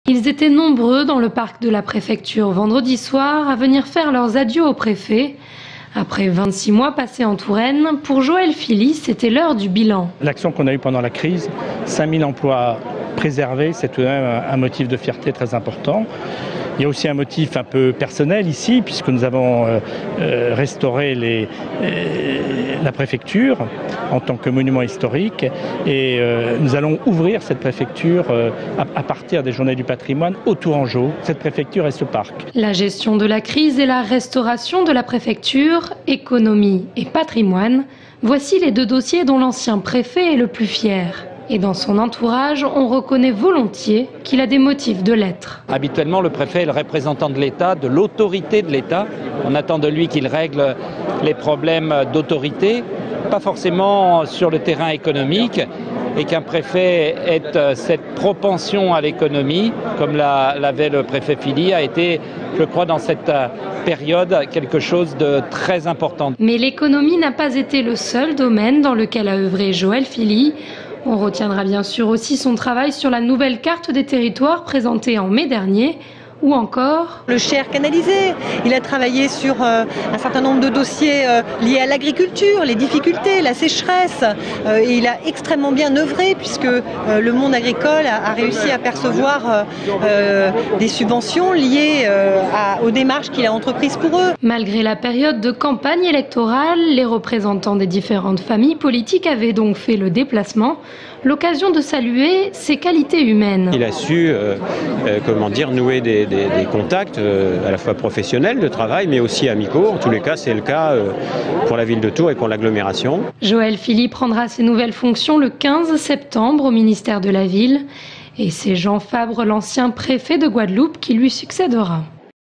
Ils étaient nombreux dans le parc de la préfecture vendredi soir à venir faire leurs adieux au préfet. Après 26 mois passés en Touraine, pour Joël Philly, c'était l'heure du bilan. L'action qu'on a eue pendant la crise, 5000 emplois préservés, c'est tout de même un motif de fierté très important. Il y a aussi un motif un peu personnel ici, puisque nous avons restauré la préfecture en tant que monument historique. Et nous allons ouvrir cette préfecture à partir des Journées du patrimoine au Tourangeau, cette préfecture et ce parc. La gestion de la crise et la restauration de la préfecture, économie et patrimoine, voici les deux dossiers dont l'ancien préfet est le plus fier. Et dans son entourage, on reconnaît volontiers qu'il a des motifs de l'être. Habituellement, le préfet est le représentant de l'État, de l'autorité de l'État. On attend de lui qu'il règle les problèmes d'autorité, pas forcément sur le terrain économique, et qu'un préfet ait cette propension à l'économie, comme l'avait le préfet Philly, a été, je crois, dans cette période, quelque chose de très important. Mais l'économie n'a pas été le seul domaine dans lequel a œuvré Joël Philly. On retiendra bien sûr aussi son travail sur la nouvelle carte des territoires présentée en mai dernier, ou encore le Cher canalisé. Il a travaillé sur un certain nombre de dossiers liés à l'agriculture, les difficultés, la sécheresse. Et il a extrêmement bien œuvré puisque le monde agricole a réussi à percevoir des subventions liées aux démarches qu'il a entreprises pour eux. Malgré la période de campagne électorale, les représentants des différentes familles politiques avaient donc fait le déplacement. L'occasion de saluer ses qualités humaines. Il a su nouer des contacts à la fois professionnels de travail mais aussi amicaux. En tous les cas, c'est le cas pour la ville de Tours et pour l'agglomération. Joël Philly prendra ses nouvelles fonctions le 15 septembre au ministère de la Ville. Et c'est Jean Fabre, l'ancien préfet de Guadeloupe, qui lui succédera.